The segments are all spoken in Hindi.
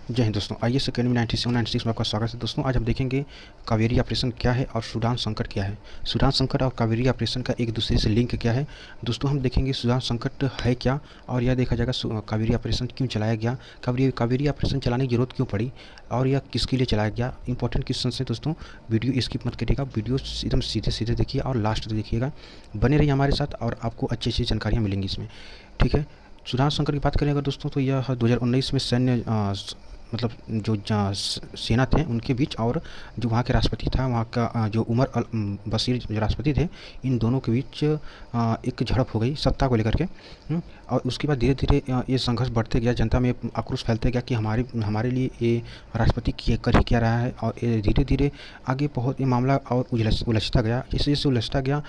जय हिंद दोस्तों, आईएएस एकेडमी 9796 में आपका स्वागत है। दोस्तों आज हम देखेंगे कावेरी ऑपरेशन क्या है और सूडान संकट क्या है। सूडान संकट और कावेरी ऑपरेशन का एक दूसरे से लिंक क्या है। दोस्तों हम देखेंगे सूडान संकट है क्या, और यह देखा जाएगा कावेरी ऑपरेशन क्यों चलाया गया, कावेरी ऑपरेशन चलाने की जरूरत क्यों पड़ी, और यह किसके लिए चलाया गया। इंपॉर्टेंट क्वेश्चन है दोस्तों, वीडियो स्किप मत करिएगा, वीडियो एकदम सीधे सीधे देखिए और लास्ट तक देखिएगा, बने रहिए हमारे साथ और आपको अच्छी अच्छी जानकारियाँ मिलेंगी इसमें। ठीक है, सूडान संकट की बात करें अगर दोस्तों, तो यह 2019 में सैन्य मतलब जो सेना थे उनके बीच और जो वहाँ के राष्ट्रपति था, वहाँ का जो उमर अल बशीर जो राष्ट्रपति थे, इन दोनों के बीच एक झड़प हो गई सत्ता को लेकर के। और उसके बाद धीरे धीरे ये संघर्ष बढ़ते गया, जनता में आक्रोश फैलते गया कि हमारे लिए ये राष्ट्रपति कर ही क्या रहा है, और धीरे धीरे आगे बहुत ये मामला और उलझता गया। जैसे जैसे उलझता गया,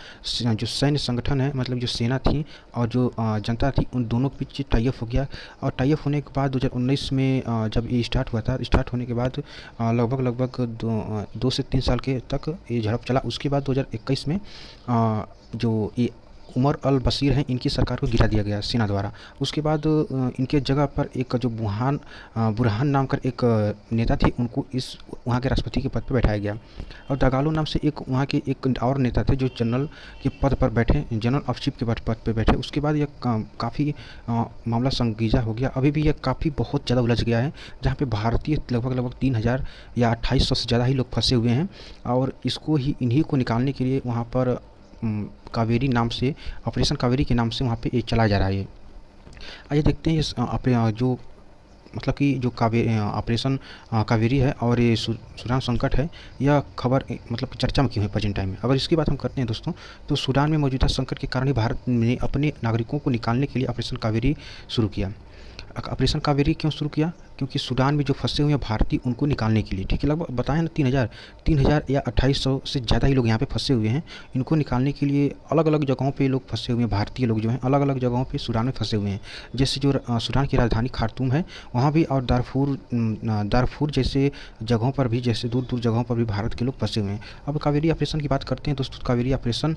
जो सैन्य संगठन है, मतलब जो सेना थी और जो जनता थी, उन दोनों के बीच टाई अप हो गया। और टाई अप होने के बाद 2019 में जब ये स्टार्ट हुआ था, स्टार्ट होने के बाद लगभग 2 से 3 साल के तक ये झड़प चला। उसके बाद 2021 में जो ये उमर अल बशीर हैं, इनकी सरकार को गिरा दिया गया सेना द्वारा। उसके बाद इनके जगह पर एक जो बुरहान नाम कर एक नेता थे, उनको इस वहाँ के राष्ट्रपति के पद पर बैठाया गया। और दगालो नाम से एक वहाँ के एक और नेता थे जो जनरल के पद पर बैठे, जनरल ऑफ चीफ के पद पर बैठे। उसके बाद यह काफ़ी मामला संगीजा हो गया। अभी भी यह काफ़ी बहुत ज़्यादा उलझ गया है, जहाँ पे भारतीय लगभग 3000 या 2800 से ज़्यादा ही लोग फंसे हुए हैं। और इसको ही इन्हीं को निकालने के लिए वहाँ पर कावेरी नाम से, ऑपरेशन कावेरी के नाम से वहाँ पे ये चलाया जा रहा है। आइए देखते हैं इस जो मतलब कि जो ऑपरेशन कावेरी है और ये सूडान संकट है, यह खबर मतलब चर्चा में क्यों है प्रेजेंट टाइम में। अगर इसकी बात हम करते हैं दोस्तों, तो सूडान में मौजूदा संकट के कारण ही भारत ने अपने नागरिकों को निकालने के लिए ऑपरेशन कावेरी शुरू किया। ऑपरेशन कावेरी क्यों शुरू किया? क्योंकि सूडान में जो फंसे हुए हैं भारतीय, उनको निकालने के लिए। ठीक है, लगभग बताएं ना 3000 या 2800 से ज़्यादा ही लोग यहाँ पे फंसे हुए हैं। इनको निकालने के लिए अलग अलग जगहों पे लोग फंसे हुए हैं, भारतीय लोग जो हैं अलग अलग जगहों पे सूडान में फंसे हुए हैं। जैसे जो सूडान की राजधानी खार्तूम है वहाँ भी, और दारफूर जैसे जगहों पर भी, जैसे दूर दूर जगहों पर भी भारत के लोग फंसे हुए हैं। अब कावेरी ऑपरेशन की बात करते हैं दोस्तों। कावेरी ऑपरेशन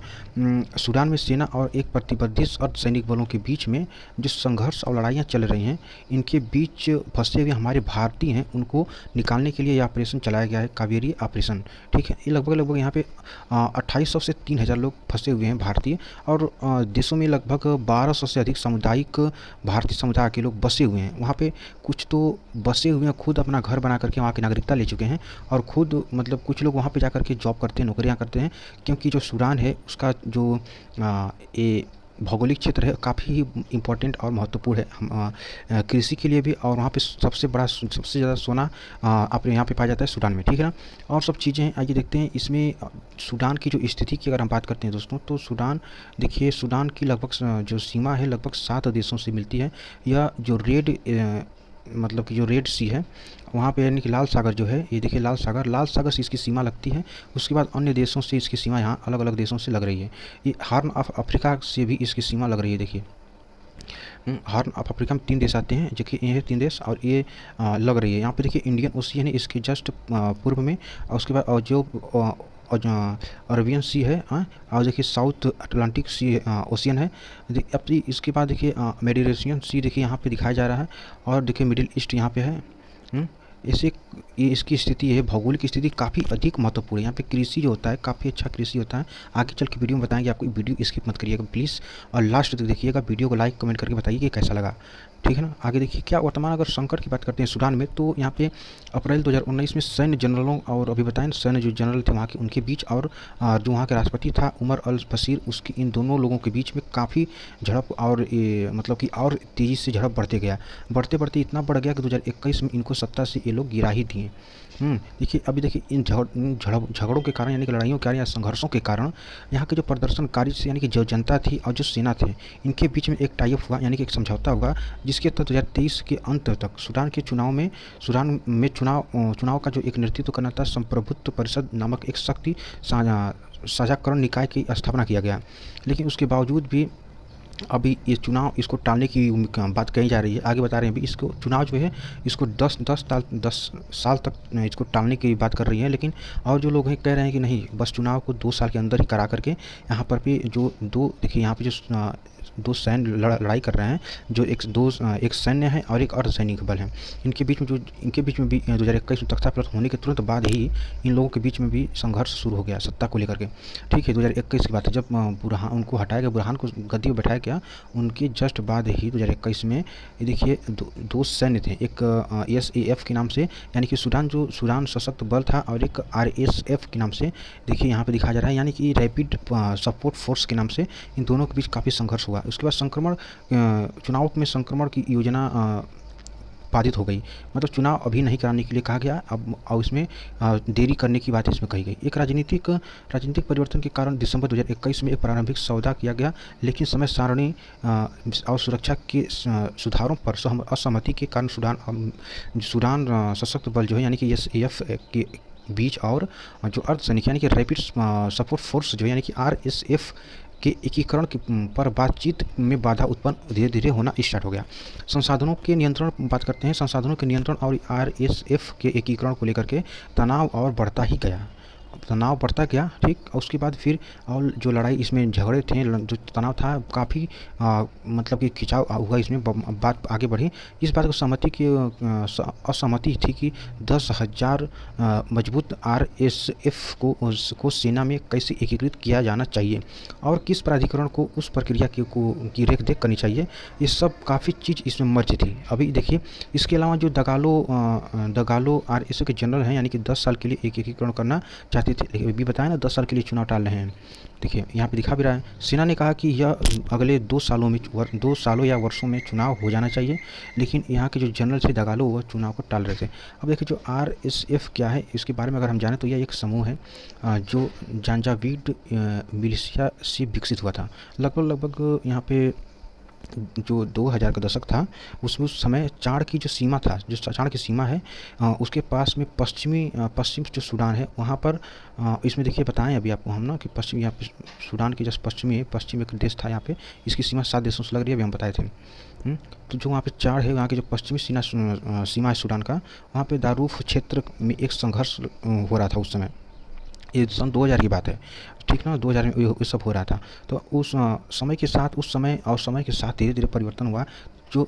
सूडान में सेना और एक प्रतिबद्ध अर्धसैनिक बलों के बीच में जो संघर्ष और लड़ाइयाँ चल रही हैं, इनके बीच फंसे हुए हमारे भारतीय हैं, उनको निकालने के लिए यह ऑपरेशन चलाया गया है, कावेरी ऑपरेशन। ठीक है, ये लगभग यहाँ पे 2800 से 3000 लोग फंसे हुए हैं भारतीय। और देशों में लगभग 1200 से अधिक सामुदायिक भारतीय समुदाय के लोग बसे हुए हैं। वहाँ पे कुछ तो बसे हुए हैं, खुद अपना घर बना करके वहाँ की नागरिकता ले चुके हैं, और खुद मतलब कुछ लोग वहाँ पे जा करके जॉब करते हैं, नौकरियाँ करते हैं। क्योंकि जो सूडान है उसका जो ये भौगोलिक क्षेत्र है काफ़ी इम्पोर्टेंट और महत्वपूर्ण है कृषि के लिए भी। और वहाँ पे सबसे ज़्यादा सोना आप यहाँ पे पाया जाता है सूडान में। ठीक है ना, और सब चीज़ें हैं। आइए देखते हैं इसमें सूडान की जो स्थिति की अगर हम बात करते हैं दोस्तों, तो सूडान देखिए, सूडान की लगभग जो सीमा है लगभग 7 देशों से मिलती है। यह जो मतलब कि जो रेड सी है वहाँ पे, यानी कि लाल सागर जो है, ये देखिए लाल सागर से इसकी सीमा लगती है। उसके बाद अन्य देशों से इसकी सीमा यहाँ अलग अलग देशों से लग रही है। ये हॉर्न ऑफ अफ्रीका से भी इसकी सीमा लग रही है। देखिए हॉर्न ऑफ अफ्रीका में 3 देश आते हैं, जो कि ये 3 देश, और ये लग रही है यहाँ पे। देखिए इंडियन ओशियन है इसके जस्ट पूर्व में, और उसके बाद और जो अरबियन सी है, और देखिए साउथ अटलांटिक सी ओशियन है। अब इसके बाद देखिए मेडिटेरेनियन सी देखिए यहाँ पे दिखाया जा रहा है, और देखिए मिडिल ईस्ट यहाँ पे है। इसे ये इसकी स्थिति है, भौगोलिक स्थिति काफ़ी अधिक महत्वपूर्ण है। यहाँ पे कृषि जो होता है काफ़ी अच्छा कृषि होता है। आगे चल के वीडियो में बताएंगे आपको, वीडियो स्किप मत करिएगा प्लीज़, और लास्ट तक देखिएगा। वीडियो को लाइक कमेंट करके बताइए कि कैसा लगा। ठीक है ना, आगे देखिए क्या वर्तमान अगर संकट की बात करते हैं सूडान में, तो यहाँ पे अप्रैल 2019 में सैन्य जनरलों, और अभी बताएं सैन्य जो जनरल थे वहाँ के, उनके बीच, और जो वहाँ के राष्ट्रपति था उमर अल बशीर, उसकी इन दोनों लोगों के बीच में काफ़ी झड़प, और ये मतलब कि और तेज़ी से झड़प बढ़ते इतना बढ़ गया कि 2021 में इनको सत्ता से ये लोग गिरा ही दिए। देखिए अभी देखिए इन झगड़ों के कारण, यानी कि लड़ाइयों के कारण या संघर्षों के कारण, यहाँ के जो प्रदर्शनकारी से, यानी कि जो जनता थी और जो सेना थे, इनके बीच में एक टाई अप हुआ, यानी कि एक समझौता हुआ, जिसके तहत 2023 के अंत तक सूडान में चुनाव का जो एक नेतृत्व करना था, संप्रभुत्व परिषद नामक एक शक्ति साझाकरण निकाय की स्थापना किया गया। लेकिन उसके बावजूद भी अभी ये चुनाव, इसको टालने की बात कही जा रही है। आगे बता रहे हैं अभी इसको चुनाव जो है इसको 10 साल तक इसको टालने की बात कर रही है। लेकिन और जो लोग हैं कह रहे हैं कि नहीं, बस चुनाव को 2 साल के अंदर ही करा करके यहाँ पर भी जो देखिए यहाँ पे जो दो सैन्य लड़ाई कर रहे हैं, जो एक सैन्य है और एक अर्धसैनिक बल है। इनके बीच में भी 2021 में तख्ता पलट होने के तुरंत बाद ही इन लोगों के बीच में भी संघर्ष शुरू हो गया सत्ता को लेकर के। ठीक है, 2021 की बात है, जब बुरहान उनको हटाया गया, बुरहान को गद्दी पर बैठाया गया। उनके जस्ट बाद ही 2021 में ये देखिए दो सैन्य थे, एक SAF के नाम से यानी कि सूडान सशक्त बल था, और एक RSF के नाम से देखिए यहाँ पे दिखाया जा रहा है, यानी कि रैपिड सपोर्ट फोर्स के नाम से इन दोनों के बीच काफ़ी संघर्ष हुआ। उसके बाद चुनाव में संक्रमण की योजना बाधित हो गई, मतलब चुनाव अभी नहीं कराने के लिए कहा गया अब, और इसमें देरी करने की बात इसमें कही गई। एक राजनीतिक परिवर्तन के कारण दिसंबर 2021 में एक प्रारंभिक सौदा किया गया, लेकिन समय सारणी और सुरक्षा के सुधारों पर असहमति के कारण सूडान सशक्त बल जो है यानी कि SAF के बीच और जो अर्धसैनिक यानी कि रैपिड सपोर्ट फोर्स जो यानी कि RSF के एकीकरण पर बातचीत में बाधा उत्पन्न धीरे धीरे होना स्टार्ट हो गया। संसाधनों के नियंत्रण बात करते हैं, संसाधनों के नियंत्रण और RSF के एकीकरण को लेकर के तनाव और बढ़ता गया। ठीक, उसके बाद फिर और जो लड़ाई इसमें झगड़े थे, जो तनाव था काफ़ी मतलब कि खिंचाव हुआ, इसमें बात आगे बढ़ी। इस बात को असहमति थी कि 10,000 मजबूत RSF को सेना में कैसे एकीकृत किया जाना चाहिए और किस प्राधिकरण को उस प्रक्रिया की रेख देख करनी चाहिए। ये सब काफ़ी चीज़ इसमें मर्ज थी। अभी देखिए, इसके अलावा जो दगालो RSF के जनरल हैं यानी कि 10 साल के लिए एकीकरण करना चाहते थे, भी बताया ना 10 साल के लिए चुनाव टाल रहे हैं। देखिए यहाँ पे दिखा भी रहा है, सेना ने कहा कि यह अगले 2 सालों या वर्षों में चुनाव हो जाना चाहिए, लेकिन यहाँ के जो जनरल थे दगालो वह चुनाव को टाल रहे थे। अब देखिए जो RSF क्या है, इसके बारे में अगर हम जानें तो यह एक समूह है जो जानजावीड मिलिशिया से विकसित हुआ था। लगभग यहाँ पे जो 2000 का दशक था, उसमें उस समय चाड़ की जो सीमा था, जो चाड़ की सीमा है, उसके पास में पश्चिम जो सूडान है वहाँ पर इसमें देखिए बताएं अभी आपको हम ना कि पश्चिम यहाँ पे सूडान के जस्ट पश्चिम एक देश था, यहाँ पे इसकी सीमा 7 देशों से लग रही है, अभी हम बताए थे। तो जो वहाँ पे चाड़ है, वहाँ के जो पश्चिमी सीमा है सूडान का, वहाँ पे दारूफ क्षेत्र में एक संघर्ष हो रहा था उस समय। ये सन 2000 की बात है, ठीक ना, 2000 में ये सब हो रहा था। तो उस समय के साथ धीरे धीरे परिवर्तन हुआ। जो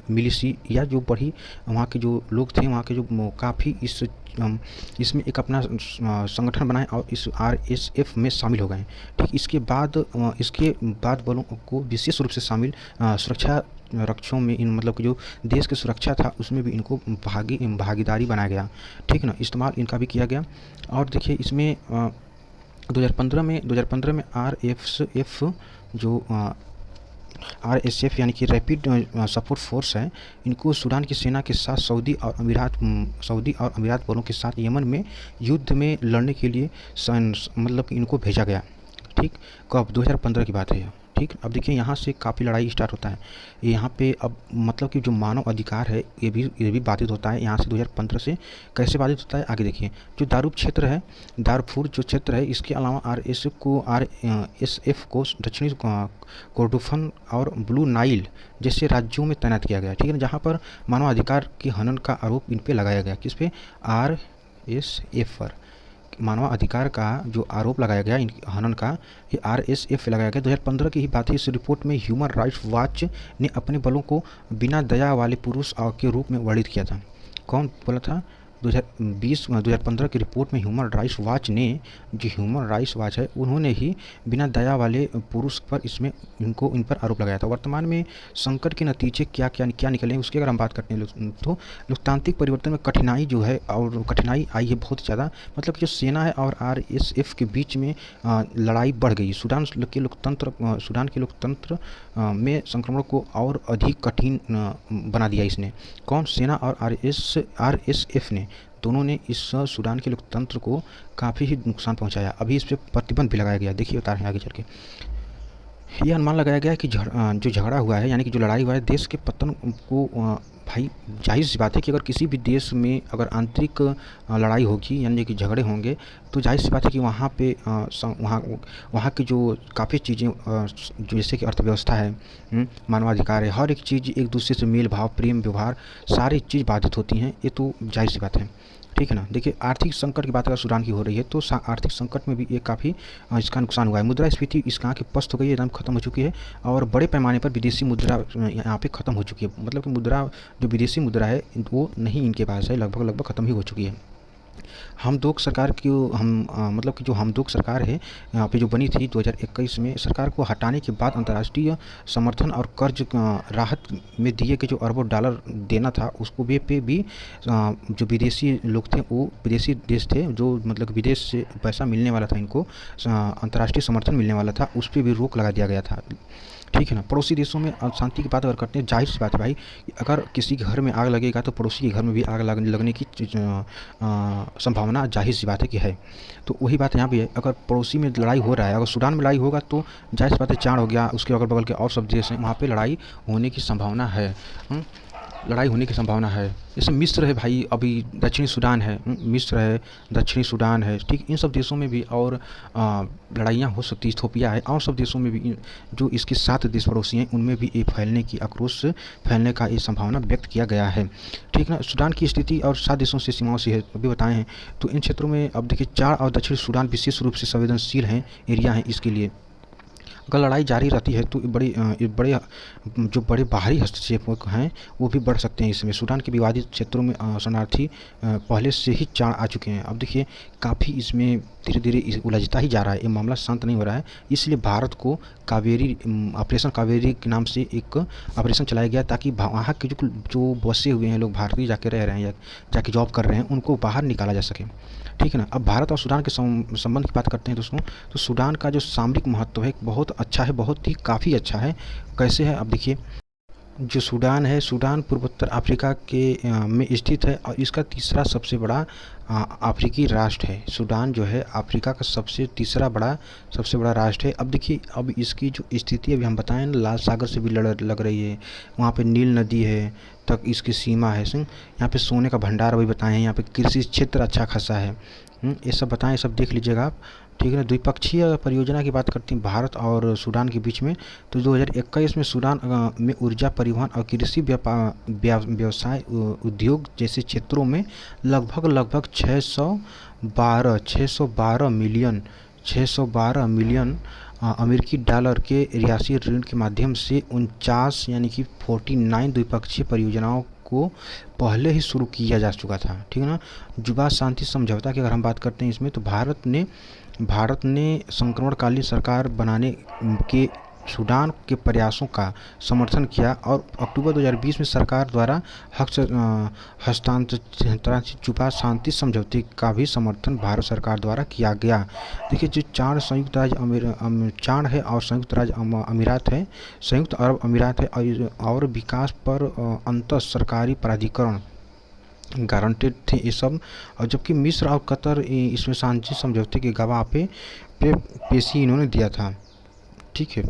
मिलिशिया जो बढ़ी, वहाँ के जो लोग थे, वहाँ के जो काफ़ी इसमें एक अपना संगठन बनाए और इस RSF में शामिल हो गए। ठीक, इसके बाद बलों को विशेष रूप से शामिल सुरक्षा रक्षों में मतलब कि जो देश की सुरक्षा था उसमें भी इनको भागीदारी बनाया गया। ठीक ना, इस्तेमाल इनका भी किया गया। और देखिए इसमें 2015 में RSF यानी कि रैपिड सपोर्ट फोर्स है, इनको सूडान की सेना के साथ सऊदी और अमीरात बलों के साथ यमन में युद्ध में लड़ने के लिए मतलब इनको भेजा गया। ठीक, कब 2015 की बात है। ठीक, अब देखिए यहाँ से काफ़ी लड़ाई स्टार्ट होता है। यहाँ पे अब मतलब कि जो मानव अधिकार है ये भी बाधित होता है। यहाँ से 2015 से कैसे बाधित होता है आगे देखिए। जो दारूफ क्षेत्र है, दारफूर जो क्षेत्र है, इसके अलावा RSF को दक्षिणी कोर्डोफन और ब्लू नाइल जैसे राज्यों में तैनात किया गया। ठीक है, जहाँ पर मानवाधिकार के हनन का आरोप इन पर लगाया गया। किस पे? RSF पर मानवाधिकार का जो आरोप लगाया गया इन हनन का, ये RSF लगाया गया। 2015 की ही बात है। इस रिपोर्ट में ह्यूमन राइट्स वॉच ने अपने बलों को बिना दया वाले पुरुष के रूप में वर्णित किया था। कौन बोला था? 2015 की रिपोर्ट में ह्यूमन राइट्स वॉच ने, जो ह्यूमन राइट्स वॉच है, उन्होंने ही बिना दया वाले पुरुष पर इन पर आरोप लगाया था। वर्तमान में संकट के नतीजे क्या निकले हैं उसकी अगर हम बात करते हैं तो लोकतांत्रिक परिवर्तन में कठिनाई जो है, और कठिनाई आई है बहुत ज़्यादा। मतलब कि जो सेना है और RSF के बीच में लड़ाई बढ़ गई। सूडान के लोकतंत्र में संक्रमण को और अधिक कठिन बना दिया इसने। कौन? सेना और RSF ने, दोनों ने इस सूडान के लोकतंत्र को काफ़ी ही नुकसान पहुंचाया। अभी इस पर प्रतिबंध भी लगाया गया। देखिए बता रहे हैं आगे चल के। यह अनुमान लगाया गया कि जो झगड़ा हुआ है, यानी कि जो लड़ाई हुआ है, देश के पतन को भाई जाहिर सी बात है कि अगर किसी भी देश में अगर आंतरिक लड़ाई होगी यानी कि झगड़े होंगे, तो जाहिर सी बात है कि वहाँ पे वहाँ की जो काफ़ी चीज़ें जैसे कि अर्थव्यवस्था है, मानवाधिकार है, हर एक चीज़ एक दूसरे से मेल भाव, प्रेम, व्यवहार, सारी चीज़ बाधित होती हैं। ये तो जाहिर सी बात है। ठीक है ना। देखिए आर्थिक संकट की बात अगर सूडान की हो रही है तो आर्थिक संकट में भी ये काफ़ी इसका नुकसान हुआ है। मुद्रास्फीति इस यहाँ की पस्त हो गई है, एकदम खत्म हो चुकी है और बड़े पैमाने पर विदेशी मुद्रा यहाँ पे ख़त्म हो चुकी है। मतलब कि मुद्रा जो विदेशी मुद्रा है वो नहीं इनके पास है, लगभग लगभग ख़त्म ही हो चुकी है। हमदोक सरकार की मतलब कि जो हमदोक सरकार है यहाँ पे जो बनी थी 2021 में, सरकार को हटाने के बाद अंतर्राष्ट्रीय समर्थन और कर्ज राहत में दिए गए जो अरबों डॉलर देना था उसको पे भी जो विदेशी लोग थे, वो विदेशी देश थे जो मतलब विदेश से पैसा मिलने वाला था इनको, अंतर्राष्ट्रीय समर्थन मिलने वाला था, उस पर भी रोक लगा दिया गया था। ठीक है ना। पड़ोसी देशों में शांति की बात अगर करते हैं, जाहिर सी बात है भाई, अगर किसी के घर में आग लगेगा तो पड़ोसी के घर में भी आग लगने की संभावना जाहिर सी बात है कि है। तो वही बात यहाँ भी है, अगर पड़ोसी में लड़ाई हो रहा है, अगर सूडान में लड़ाई होगा तो जाहिर सी बात है चार हो गया, उसके अगल बगल के और सब देश हैं, वहाँ पे लड़ाई होने की संभावना है। लड़ाई होने की संभावना है। जैसे मिस्र है भाई, अभी दक्षिणी सूडान है, मिस्र है, दक्षिणी सूडान है, ठीक, इन सब देशों में भी और लड़ाइयाँ हो सकती, इथियोपिया है, और सब देशों में भी जो इसके 7 देश पड़ोसी हैं उनमें भी ये फैलने की, आक्रोश फैलने का ये संभावना व्यक्त किया गया है। ठीक ना। सूडान की स्थिति और 7 देशों से सीमाओं से है अभी बताए हैं, तो इन क्षेत्रों में अब देखिए 4 और दक्षिणी सूडान विशेष रूप से संवेदनशील हैं, एरिया हैं इसके लिए। अगर लड़ाई जारी रहती है तो बड़े जो बड़े बाहरी हस्तक्षेप हैं वो भी बढ़ सकते हैं इसमें। सूडान के विवादित क्षेत्रों में शरणार्थी पहले से ही चार आ चुके हैं। अब देखिए काफ़ी इसमें धीरे धीरे उलझता ही जा रहा है, ये मामला शांत नहीं हो रहा है। इसलिए भारत को कावेरी ऑपरेशन कावेरी के नाम से एक ऑपरेशन चलाया गया ताकि वहाँ के जो बसे हुए हैं लोग, भारतीय जाके रह रहे हैं या जाके जॉब कर रहे हैं, उनको बाहर निकाला जा सके। ठीक है ना। अब भारत और सूडान के संबंध की बात करते हैं दोस्तों, तो सूडान का जो सामरिक महत्व है बहुत अच्छा है, बहुत ही काफ़ी अच्छा है। कैसे है, अब देखिए जो सूडान है, सूडान पूर्वोत्तर अफ्रीका के में स्थित है और इसका तीसरा सबसे बड़ा अफ्रीकी राष्ट्र है। सूडान जो है अफ्रीका का सबसे बड़ा राष्ट्र है। अब देखिए अब इसकी जो स्थिति अभी हम बताएं, लाल सागर से भी लग रही है, वहाँ पे नील नदी है तक इसकी सीमा है। यहाँ पे सोने का भंडार अभी बताएं हैं, यहाँ पे कृषि क्षेत्र अच्छा खासा है। ये सब बताएं, सब देख लीजिएगा आप। ठीक है ना। द्विपक्षीय परियोजना की बात करते हैं भारत और सूडान के बीच में, तो 2021 में सूडान में ऊर्जा, परिवहन और कृषि व्यवसाय उद्योग जैसे क्षेत्रों में लगभग 612 मिलियन अमेरिकी डॉलर के रियासती ऋण के माध्यम से 49 यानी कि 49 द्विपक्षीय परियोजनाओं को पहले ही शुरू किया जा चुका था। ठीक है ना। जुबा शांति समझौता की अगर हम बात करते हैं इसमें, तो भारत ने संक्रमणकालीन सरकार बनाने के सूडान के प्रयासों का समर्थन किया और अक्टूबर 2020 में सरकार द्वारा हस्तांतरित जुबा शांति समझौते का भी समर्थन भारत सरकार द्वारा किया गया। देखिए जो चार संयुक्त राज्य चार है और संयुक्त राज्य अमीरात है, संयुक्त अरब अमीरात है और विकास पर अंतर सरकारी प्राधिकरण गारंटेड थे ये सब, और जबकि मिस्र और कतर इसमें शांति समझौते के गवाह पे पेशी इन्होंने दिया था। ठीक है।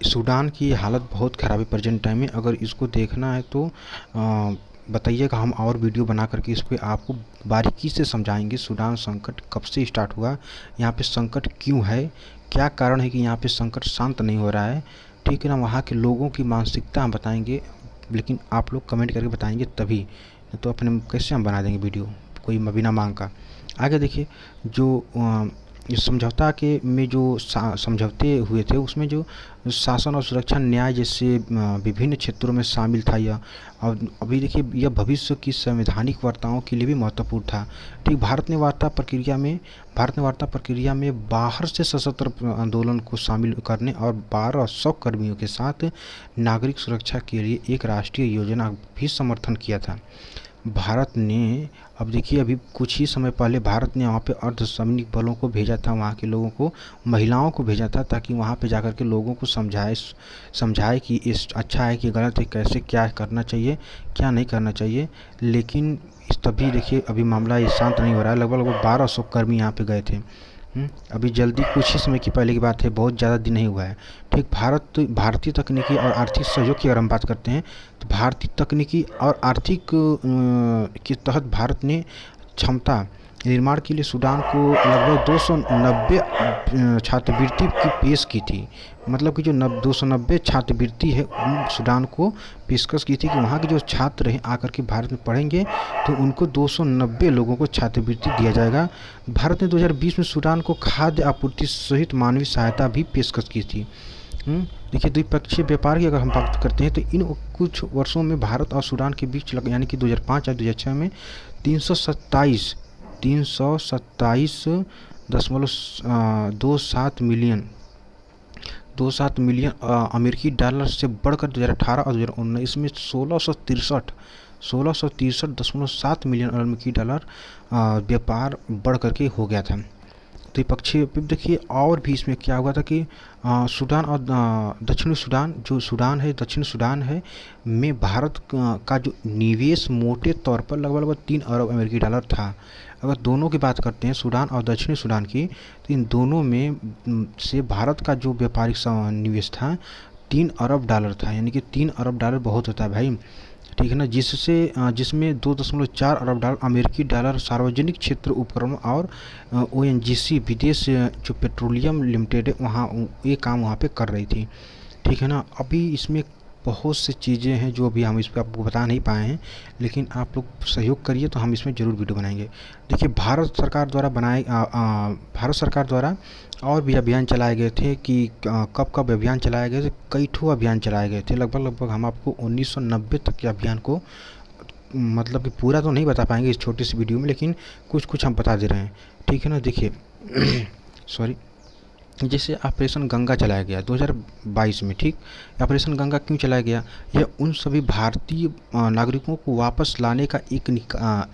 सूडान की हालत बहुत ख़राब है प्रेजेंट टाइम में। अगर इसको देखना है तो बताइएगा, हम और वीडियो बना करके इस पर आपको बारीकी से समझाएंगे सूडान संकट कब से स्टार्ट हुआ, यहाँ पे संकट क्यों है, क्या कारण है कि यहाँ पे संकट शांत नहीं हो रहा है। ठीक है ना। वहाँ के लोगों की मानसिकता हम बताएंगे, लेकिन आप लोग कमेंट करके बताएंगे तभी, तो अपने कैसे हम बना देंगे वीडियो कोई बिना मांग का। आगे देखिए जो इस समझौता के में जो समझौते हुए थे उसमें जो शासन और सुरक्षा न्याय जैसे विभिन्न क्षेत्रों में शामिल था यह। और अभी देखिए यह भविष्य की संवैधानिक वार्ताओं के लिए भी महत्वपूर्ण था। ठीक। भारत ने वार्ता प्रक्रिया में बाहर से सशस्त्र आंदोलन को शामिल करने और 1200 कर्मियों के साथ नागरिक सुरक्षा के लिए एक राष्ट्रीय योजना भी समर्थन किया था भारत ने। अब देखिए अभी कुछ ही समय पहले भारत ने वहाँ पे अर्धसैनिक बलों को भेजा था, वहाँ के लोगों को, महिलाओं को भेजा था ताकि वहाँ पे जाकर के लोगों को समझाए कि इस अच्छा है कि गलत है, कैसे क्या करना चाहिए क्या नहीं करना चाहिए। लेकिन तभी देखिए अभी मामला ये शांत नहीं हो रहा है। लगभग 1200 कर्मी यहाँ पे गए थे। अभी जल्दी कुछ ही समय की पहले की बात है, बहुत ज़्यादा दिन नहीं हुआ है। ठीक। भारतीय तकनीकी और आर्थिक सहयोग की अगर हम बात करते हैं तो भारतीय तकनीकी और आर्थिक के तहत भारत ने क्षमता निर्माण के लिए सूडान को लगभग 290 छात्रवृत्ति की पेश की थी। मतलब कि जो 290 छात्रवृत्ति है सूडान को पेशकश की थी कि वहाँ के जो छात्र हैं आकर के भारत में पढ़ेंगे तो उनको 290 लोगों को छात्रवृत्ति दिया जाएगा। भारत ने 2020 में सूडान को खाद्य आपूर्ति सहित मानवीय सहायता भी पेशकश की थी। देखिए, द्विपक्षीय व्यापार की अगर हम बात करते हैं तो इन कुछ वर्षों में भारत और सूडान के बीच यानी कि 2005 और 2006 में 327.27 मिलियन अमेरिकी डॉलर से बढ़कर 2018 और 2019 में 1663.7 मिलियन अमेरिकी डॉलर व्यापार बढ़ करके हो गया था। द्विपक्षीय देखिए और भी इसमें क्या हुआ था कि सूडान और दक्षिणी सूडान जो सूडान है दक्षिण सूडान है में भारत का जो निवेश मोटे तौर पर लगभग 3 अरब अमेरिकी डॉलर था। अगर दोनों की बात करते हैं सूडान और दक्षिणी सूडान की तो इन दोनों में से भारत का जो व्यापारिक निवेश था 3 अरब डॉलर था। यानी कि 3 अरब डॉलर बहुत होता है भाई, ठीक है ना। जिसमें 2.4 अरब डॉलर अमेरिकी डॉलर सार्वजनिक क्षेत्र उपक्रम और ONGC विदेश जो पेट्रोलियम लिमिटेड है वहाँ ये काम वहाँ पे कर रही थी, ठीक है ना। अभी इसमें बहुत सी चीज़ें हैं जो अभी हम इस पर आपको बता नहीं पाए हैं, लेकिन आप लोग सहयोग करिए तो हम इसमें ज़रूर वीडियो बनाएंगे। देखिए, भारत सरकार द्वारा और भी अभियान चलाए गए थे कि कब अभियान चलाए गए थे। कई ठो अभियान चलाए गए थे, लगभग हम आपको 1990 तक के अभियान को मतलब कि पूरा तो नहीं बता पाएंगे इस छोटी सी वीडियो में, लेकिन कुछ हम बता दे रहे हैं, ठीक है ना। देखिए सॉरी, जैसे ऑपरेशन गंगा चलाया गया 2022 में, ठीक। ऑपरेशन गंगा क्यों चलाया गया? यह उन सभी भारतीय नागरिकों को वापस लाने का एक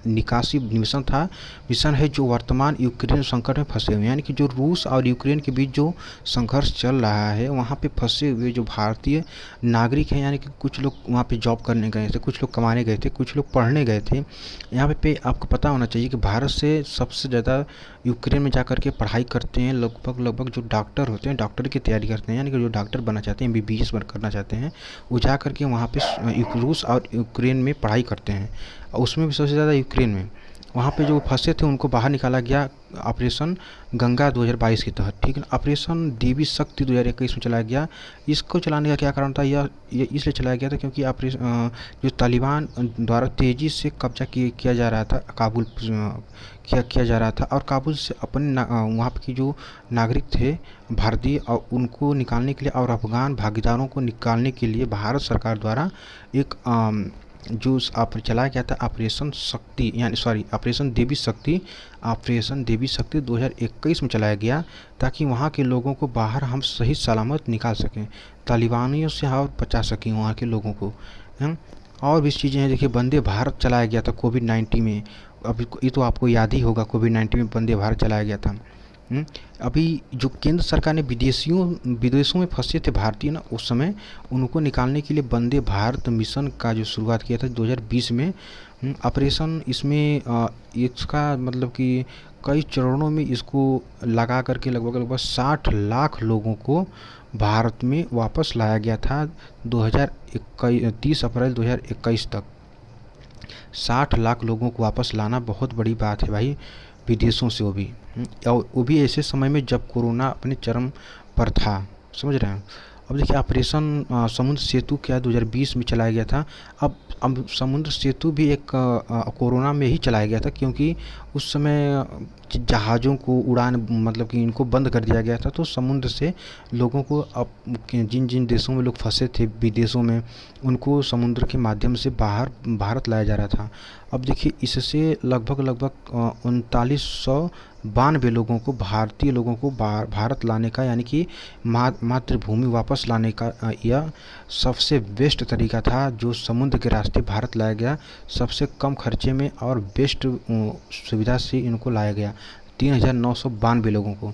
निकासी मिशन है जो वर्तमान यूक्रेन संकट में फंसे हुए, यानी कि जो रूस और यूक्रेन के बीच जो संघर्ष चल रहा है वहाँ पे फंसे हुए जो भारतीय नागरिक हैं, यानी कि कुछ लोग वहाँ पे जॉब करने गए थे, कुछ लोग कमाने गए थे, कुछ लोग पढ़ने गए थे। यहाँ पे आपको पता होना चाहिए कि भारत से सबसे ज़्यादा यूक्रेन में जाकर के पढ़ाई करते हैं लगभग जो डॉक्टर होते हैं, डॉक्टर की तैयारी करते हैं, यानी कि जो डॉक्टर बनना चाहते हैं, MBBS करना चाहते हैं, वो जा करके वहाँ पे रूस और यूक्रेन में पढ़ाई करते हैं। और उसमें भी सबसे ज़्यादा यूक्रेन में वहाँ पे जो फंसे थे उनको बाहर निकाला गया ऑपरेशन गंगा 2022 के तहत, ठीक है। ऑपरेशन देवी शक्ति 2021 में चलाया गया। इसको चलाने का क्या कारण था? यह इसलिए चलाया गया था क्योंकि ऑपरेशन जो तालिबान द्वारा तेज़ी से कब्जा किया जा रहा था काबुल किया जा रहा था, और काबुल से अपने वहाँ की जो नागरिक थे भारतीय और उनको निकालने के लिए और अफगान भागीदारों को निकालने के लिए भारत सरकार द्वारा एक जो चलाया गया था ऑपरेशन देवी शक्ति 2021 में चलाया गया, ताकि वहाँ के लोगों को बाहर हम सही सलामत निकाल सकें, तालिबानियों से और बचा सकें वहाँ के लोगों को। और भी चीज़ें हैं। देखिए, वंदे भारत चलाया गया था कोविड-19 में। अभी ये तो आपको याद ही होगा, कोविड-19 में वंदे भारत चलाया गया था। अभी जो केंद्र सरकार ने विदेशों में फंसे थे भारतीय ना, उस समय उनको निकालने के लिए वंदे भारत मिशन का जो शुरुआत किया था 2020 में। ऑपरेशन इसमें इसका मतलब कि कई चरणों में इसको लगा करके लगभग 60 लाख लोगों को भारत में वापस लाया गया था 30 अप्रैल 2021 तक। 60 लाख लोगों को वापस लाना बहुत बड़ी बात है भाई, विदेशों से, वो भी ऐसे समय में जब कोरोना अपने चरम पर था, समझ रहे हैं। अब देखिए, ऑपरेशन समुद्र सेतु क्या 2020 में चलाया गया था। अब समुद्र सेतु भी एक कोरोना में ही चलाया गया था, क्योंकि उस समय जहाज़ों को उड़ान मतलब कि इनको बंद कर दिया गया था, तो समुद्र से लोगों को अब जिन देशों में लोग फंसे थे विदेशों में, उनको समुद्र के माध्यम से बाहर भारत लाया जा रहा था। अब देखिए, इससे लगभग 3992 लोगों को, भारतीय लोगों को भारत लाने का, यानी कि मातृभूमि वापस लाने का यह सबसे बेस्ट तरीका था जो समुद्र के रास्ते भारत लाया गया। सबसे कम खर्चे में और बेस्ट सुविधा से इनको लाया गया 3992 लोगों को।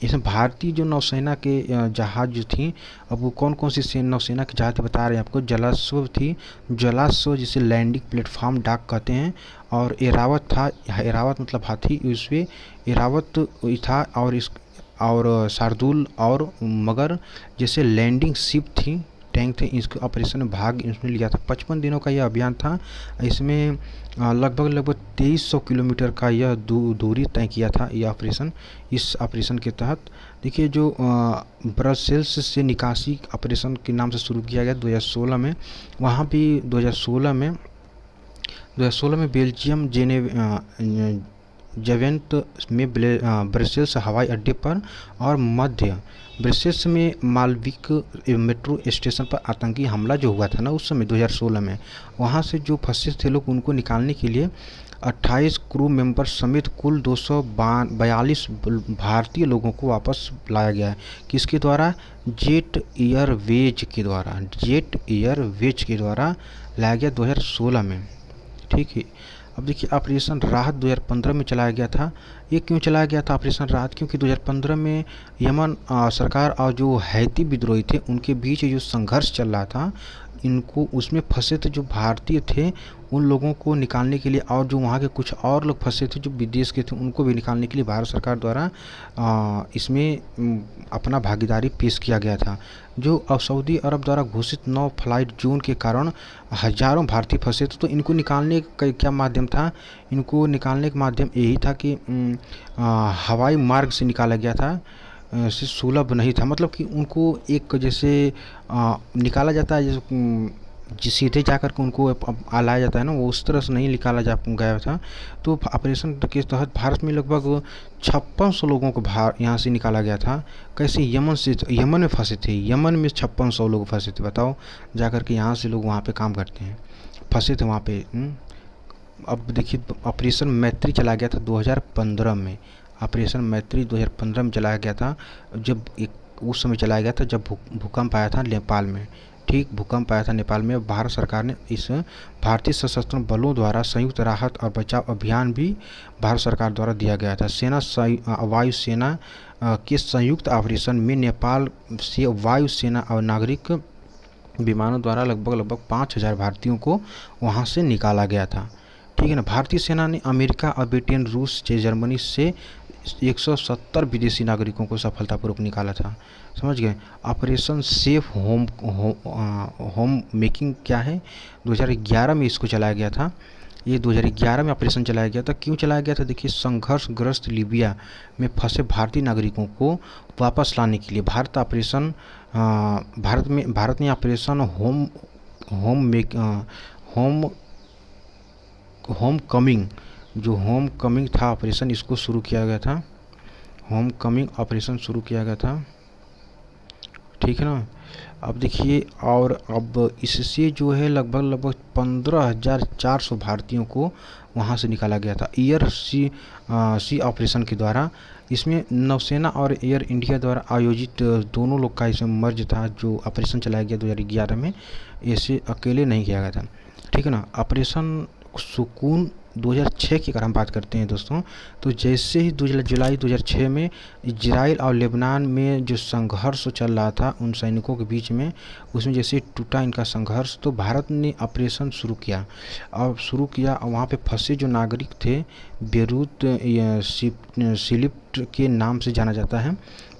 इसमें भारतीय जो नौसेना के जहाज़ जो थी, अब वो कौन सी नौसेना के जहाज़ बता रहे हैं आपको। जलाश्व थी, जलाश्व जिसे लैंडिंग प्लेटफॉर्म डाक कहते हैं, और एरावत था, एरावत मतलब हाथी, उसमें एरावत था, और शार्दुल और मगर जैसे लैंडिंग शिप थी, टैंक थे, इसके ऑपरेशन में भाग इसने लिया था। 55 दिनों का यह अभियान था। इसमें लगभग 2300 किलोमीटर का यह दूरी तय किया था यह ऑपरेशन। इस ऑपरेशन के तहत देखिए जो ब्रसेल्स से निकासी ऑपरेशन के नाम से शुरू किया गया 2016 में। वहाँ भी 2016 में बेल्जियम जेवेंट में ब्रसेल्स हवाई अड्डे पर और मध्य ब्रसेल्स में मालविक मेट्रो स्टेशन पर आतंकी हमला जो हुआ था ना उस समय 2016 में, वहाँ से जो फंसे थे लोग उनको निकालने के लिए 28 क्रू मेंबर समेत कुल 242 भारतीय लोगों को वापस लाया गया है। किसके द्वारा? जेट एयरवेज के द्वारा लाया गया 2016 में। ठीक है। अब देखिए ऑपरेशन राहत 2015 में चलाया गया था। ये क्यों चलाया गया था ऑपरेशन राहत? क्योंकि 2015 में यमन सरकार और जो हैती विद्रोही थे उनके बीच जो संघर्ष चल रहा था, इनको उसमें फंसे थे जो भारतीय थे उन लोगों को निकालने के लिए, और जो वहाँ के कुछ और लोग फंसे थे जो विदेश के थे उनको भी निकालने के लिए भारत सरकार द्वारा इसमें अपना भागीदारी पेश किया गया था। जो सऊदी अरब द्वारा घोषित 9 फ्लाइट जोन के कारण हजारों भारतीय फंसे थे, तो इनको निकालने का क्या माध्यम था? इनको निकालने का माध्यम यही था कि हवाई मार्ग से निकाला गया था, से सुलभ नहीं था। मतलब कि उनको एक जैसे निकाला जाता है जैसे सीधे जाकर के उनको लाया जाता है ना, वो उस तरह से नहीं निकाला गया था। तो ऑपरेशन के तहत भारत में लगभग 5600 लोगों को यहाँ से निकाला गया था। कैसे? यमन में फंसे थे। यमन में 5600 लोग फंसे थे। बताओ, जाकर के यहाँ से लोग वहाँ पे काम करते हैं, फंसे थे वहाँ पे। अब देखिए ऑपरेशन मैत्री चलाया गया था 2015 में। ऑपरेशन मैत्री 2015 में चलाया गया था, जब उस समय चलाया गया था जब भूकंप आया था नेपाल में। ठीक, भूकंप आया था नेपाल में। भारत सरकार ने इस भारतीय सशस्त्र बलों द्वारा संयुक्त राहत और बचाव अभियान भी भारत सरकार द्वारा दिया गया था। वायुसेना के संयुक्त ऑपरेशन में नेपाल से वायुसेना और नागरिक विमानों द्वारा लगभग 5000 भारतीयों को वहाँ से निकाला गया था। ठीक है ना। भारतीय सेना ने अमेरिका और ब्रिटेन, रूस, जर्मनी से 170 विदेशी नागरिकों को सफलतापूर्वक निकाला था। समझ गए। ऑपरेशन सेफ होम मेकिंग क्या है? 2011 में इसको चलाया गया था। ये 2011 में ऑपरेशन चलाया गया था। क्यों चलाया गया था? देखिए संघर्षग्रस्त लीबिया में फंसे भारतीय नागरिकों को वापस लाने के लिए भारत ने ऑपरेशन होम कमिंग था ऑपरेशन, इसको शुरू किया गया था। होम कमिंग ऑपरेशन शुरू किया गया था। ठीक है ना। अब देखिए, और अब इससे जो है लगभग 15,400 भारतीयों को वहाँ से निकाला गया था एयर सी ऑपरेशन के द्वारा। इसमें नौसेना और एयर इंडिया द्वारा आयोजित दोनों लोग का इसमें मर्ज था। जो ऑपरेशन चलाया गया 2011 में, इसे अकेले नहीं किया गया था। ठीक है ना। ऑपरेशन सुकून 2006 की अगर हम बात करते हैं दोस्तों, तो जैसे ही जुलाई 2006 में इजराइल और लेबनान में जो संघर्ष चल रहा था उन सैनिकों के बीच में, उसमें जैसे टूटा इनका संघर्ष, तो भारत ने ऑपरेशन शुरू किया। और वहाँ पे फंसे जो नागरिक थे, बेरूत सिलिप्ट के नाम से जाना जाता है,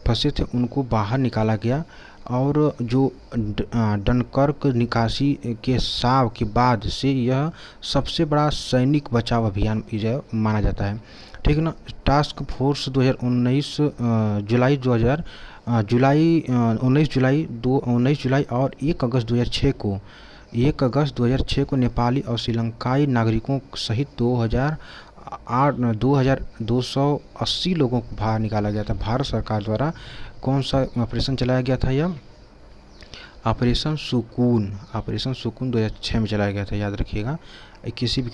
फंसे थे, उनको बाहर निकाला गया। और जो डनकर्क निकासी के साव के बाद से यह सबसे बड़ा सैनिक बचाव अभियान माना जाता है। ठीक है ना। टास्क फोर्स 2019 जुलाई और 1 अगस्त 2006 को नेपाली और श्रीलंकाई नागरिकों सहित 2,280 लोगों को बाहर निकाला गया था भारत सरकार द्वारा। कौन सा ऑपरेशन चलाया गया था? यह ऑपरेशन सुकून 2006 में चलाया गया था। याद रखिएगा, किसी भी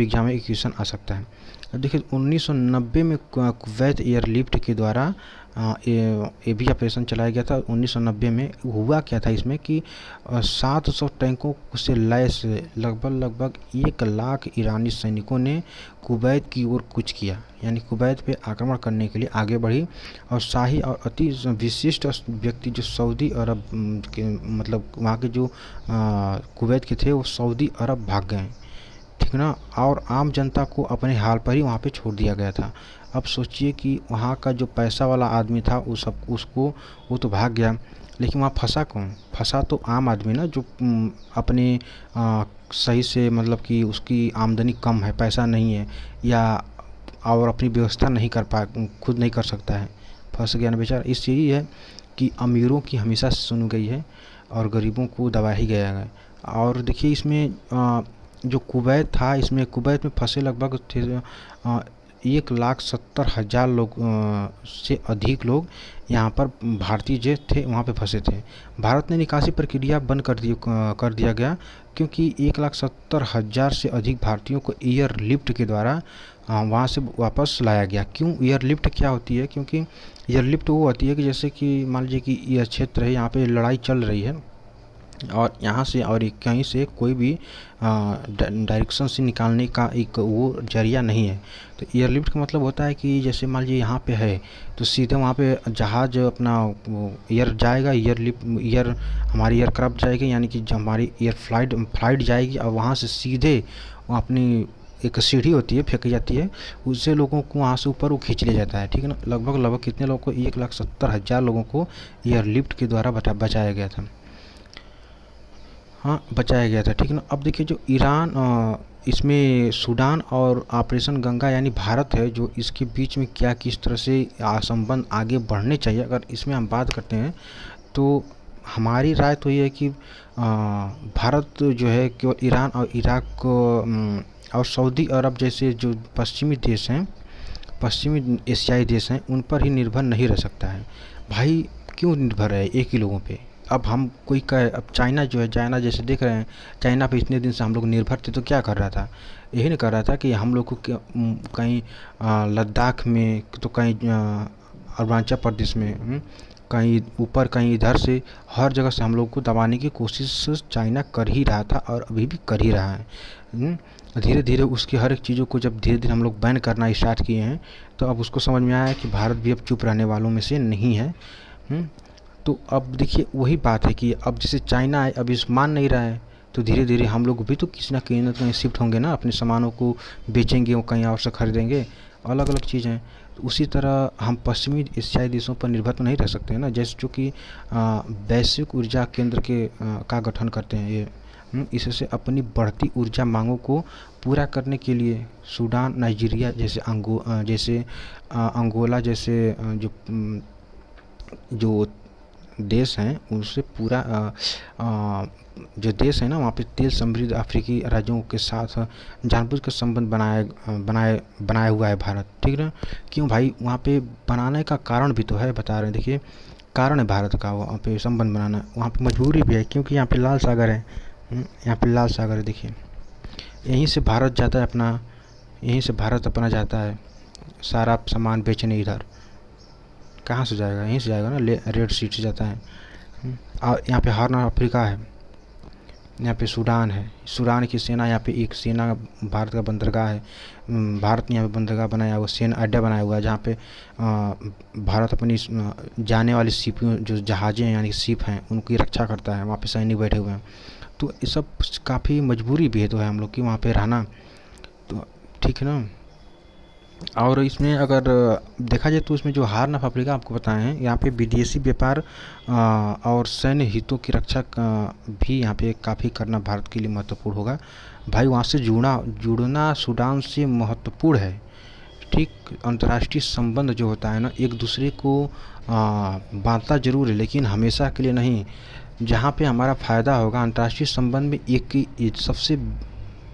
एग्जाम में एक क्वेश्चन आ सकता है। अब देखिए 1990 में कुवैत एयरलिफ्ट के द्वारा ये भी ऑपरेशन चलाया गया था। 1990 में हुआ क्या था इसमें कि 700 टैंकों से लैस लगभग 1 लाख ईरानी सैनिकों ने कुवैत की ओर कूच किया, यानी कुवैत पे आक्रमण करने के लिए आगे बढ़ी। और शाही और अति विशिष्ट व्यक्ति जो सऊदी अरब के, मतलब वहाँ के जो कुवैत के थे, वो सऊदी अरब भाग गए। ठीक ना। और आम जनता को अपने हाल पर ही वहाँ पे छोड़ दिया गया था। अब सोचिए कि वहाँ का जो पैसा वाला आदमी था वो तो भाग गया, लेकिन वहाँ फंसा कौन? फंसा तो आम आदमी ना, जो अपने सही से मतलब कि उसकी आमदनी कम है, पैसा नहीं है, या और अपनी व्यवस्था नहीं कर पा खुद नहीं कर सकता है, फंस गया ना बेचारा। इस यही है कि अमीरों की हमेशा सुनी गई है और गरीबों को दबा ही गया है। और देखिए इसमें जो कुवैत था, इसमें कुवैत में फंसे लगभग थे 1,70,000 लोग से अधिक लोग यहाँ पर भारतीय जो थे वहाँ पे फंसे थे। भारत ने निकासी प्रक्रिया बंद कर दिया गया, क्योंकि 1,70,000 से अधिक भारतीयों को एयरलिफ्ट के द्वारा वहाँ से वापस लाया गया। क्यों एयरलिफ्ट क्या होती है? क्योंकि एयरलिफ्ट वो होती है कि जैसे कि मान लीजिए कि यह क्षेत्र है, यहाँ पे लड़ाई चल रही है और यहाँ से और कहीं से कोई भी डायरेक्शन से निकालने का एक वो जरिया नहीं है। तो एयरलिफ्ट का मतलब होता है कि जैसे मान लीजिए यहाँ पे है तो सीधे वहाँ पे जहाज अपना एयर जाएगा, हमारी एयरक्राफ्ट जाएगी, यानी कि जो हमारी फ्लाइट जाएगी और वहाँ से सीधे वो अपनी एक सीढ़ी होती है फेंकी जाती है, उससे लोगों को वहाँ से ऊपर वो खींच लिया जाता है। ठीक है ना। लगभग कितने लोगों को? 1,70,000 लोगों को एयरलिफ्ट के द्वारा बचाया गया था। हाँ, बचाया गया था। ठीक है ना। अब देखिए जो ईरान इसमें सूडान और ऑपरेशन गंगा यानी भारत है, जो इसके बीच में क्या किस तरह से संबंध आगे बढ़ने चाहिए, अगर इसमें हम बात करते हैं तो हमारी राय तो ये है कि भारत जो है केवल ईरान और इराक को और सऊदी अरब जैसे जो पश्चिमी देश हैं, पश्चिमी एशियाई देश हैं, उन पर ही निर्भर नहीं रह सकता है। भाई क्यों निर्भर है एक ही लोगों पे? अब हम कोई कहे, अब चाइना जो है, चाइना जैसे देख रहे हैं, चाइना पे इतने दिन से हम लोग निर्भर थे, तो क्या कर रहा था? यही नहीं कर रहा था कि हम लोग को कहीं लद्दाख में, तो कहीं अरुणाचल प्रदेश में, कहीं ऊपर कहीं इधर से, हर जगह से हम लोग को दबाने की कोशिश चाइना कर ही रहा था और अभी भी कर ही रहा है। धीरे धीरे उसकी हर एक चीज़ों को जब धीरे धीरे हम लोग बैन करना स्टार्ट किए हैं, तो अब उसको समझ में आया कि भारत भी अब चुप रहने वालों में से नहीं है। तो अब देखिए वही बात है कि अब जैसे चाइना है, अब इस मान नहीं रहा है, तो धीरे धीरे हम लोग भी तो किसी ना कहीं शिफ्ट होंगे ना, अपने सामानों को बेचेंगे, वो कहीं और से खरीदेंगे, अलग अलग चीज़ें। तो उसी तरह हम पश्चिमी एशियाई देशों पर निर्भर तो नहीं रह सकते हैं ना, जैसे जो कि वैश्विक ऊर्जा केंद्र का गठन करते हैं ये। इससे अपनी बढ़ती ऊर्जा मांगों को पूरा करने के लिए सूडान, नाइजीरिया जैसे अंगोला जैसे जो देश हैं, उनसे पूरा जो देश है ना, वहाँ पे तेल समृद्ध अफ्रीकी राज्यों के साथ जानबूझकर संबंध बनाया हुआ है भारत। ठीक है ना। क्यों भाई? वहाँ पे बनाने का कारण भी तो है, बता रहे हैं। देखिए कारण है भारत का वहाँ पे संबंध बनाना, वहाँ पे मजबूरी भी है, क्योंकि यहाँ पे लाल सागर है। यहाँ पे लाल सागर है। देखिए यहीं से भारत जाता है अपना, यहीं से भारत अपना जाता है सारा सामान बेचने। इधर कहाँ से जाएगा? यहीं से जाएगा ना, रेड सी से जाता है। और यहाँ पे हॉर्न अफ्रीका है, यहाँ पे सूडान है, सूडान की सेना, यहाँ पे एक सेना भारत का बंदरगाह है, भारत ने यहाँ पे बंदरगाह बनाया हुआ, सेना अड्डा बनाया हुआ है, जहाँ पे भारत अपनी जाने वाली शिप, जो जहाज़ें हैं यानी शिप हैं, उनकी रक्षा करता है। वहाँ पे सैनिक बैठे हुए हैं। तो ये सब काफ़ी मजबूरी भी है तो है हम लोग की वहाँ पे रहना। तो ठीक है ना। और इसमें अगर देखा जाए तो इसमें जो हॉर्न ऑफ अफ्रीका आपको बताए हैं, यहाँ पे विदेशी व्यापार और सैन्य हितों की रक्षा भी यहाँ पे काफ़ी करना भारत के लिए महत्वपूर्ण होगा। भाई वहाँ से जुड़ना सूडान से महत्वपूर्ण है। ठीक, अंतर्राष्ट्रीय संबंध जो होता है ना, एक दूसरे को बांटता जरूर है, लेकिन हमेशा के लिए नहीं। जहाँ पे हमारा फ़ायदा होगा अंतर्राष्ट्रीय संबंध में, एक सबसे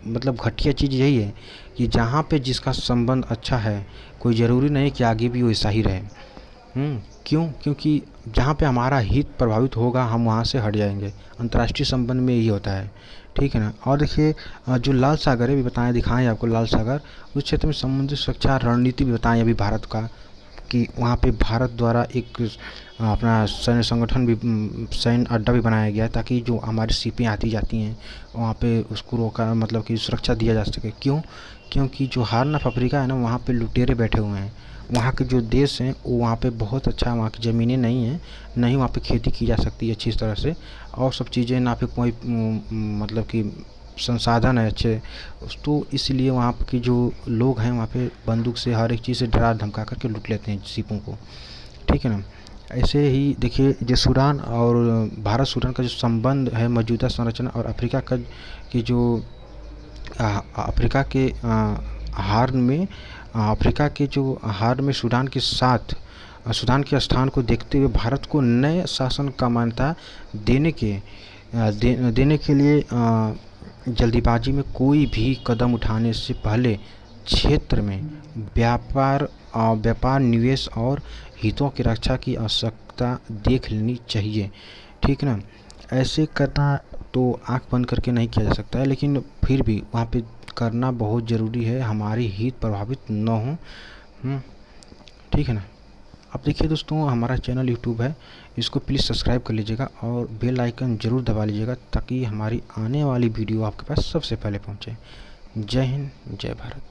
मतलब घटिया चीज़ यही है कि जहाँ पे जिसका संबंध अच्छा है, कोई ज़रूरी नहीं कि आगे भी वैसा ही रहे। क्यों? क्योंकि जहाँ पे हमारा हित प्रभावित होगा हम वहाँ से हट जाएंगे। अंतर्राष्ट्रीय संबंध में यही होता है। ठीक है ना। और देखिए जो लाल सागर है भी दिखाएं आपको लाल सागर, उस क्षेत्र में समुद्री सुरक्षा रणनीति भी बताएं अभी भारत का, कि वहाँ पे भारत द्वारा एक अपना सैन्य संगठन भी, सैन्य अड्डा भी बनाया गया है, ताकि जो हमारी शिपें आती जाती हैं वहाँ पे उसको रोका, मतलब कि सुरक्षा दिया जा सके। क्यों? क्योंकि जो हॉर्न ऑफ अफ्रीका है ना, वहाँ पे लुटेरे बैठे हुए हैं। वहाँ के जो देश हैं वो वहाँ पे बहुत अच्छा, वहाँ की ज़मीनें नहीं हैं, नहीं वहाँ पे खेती की जा सकती है अच्छी तरह से, और सब चीज़ें ना पे कोई मतलब कि संसाधन है अच्छे। तो इसलिए वहाँ के जो लोग हैं वहाँ पे बंदूक से हर एक चीज़ से डरा धमका करके लूट लेते हैं शिपों को। ठीक है ना। ऐसे ही देखिए, जो सूडान और भारत सूडान का जो संबंध है, मौजूदा संरचना और अफ्रीका का की जो अफ्रीका के हार में अफ्रीका के जो हार में सूडान के साथ सूडान के स्थान को देखते हुए भारत को नए शासन का मान्यता देने के लिए जल्दीबाजी में कोई भी कदम उठाने से पहले क्षेत्र में व्यापार, निवेश और हितों की रक्षा की आवश्यकता देख लेनी चाहिए। ठीक ना। ऐसे करना तो आंख बंद करके नहीं किया जा सकता है, लेकिन फिर भी वहाँ पे करना बहुत ज़रूरी है, हमारी हित प्रभावित न हो। ठीक है ना। अब देखिए दोस्तों, हमारा चैनल यूट्यूब है, इसको प्लीज़ सब्सक्राइब कर लीजिएगा और बेल आइकन ज़रूर दबा लीजिएगा, ताकि हमारी आने वाली वीडियो आपके पास सबसे पहले पहुँचे। जय हिंद, जय भारत।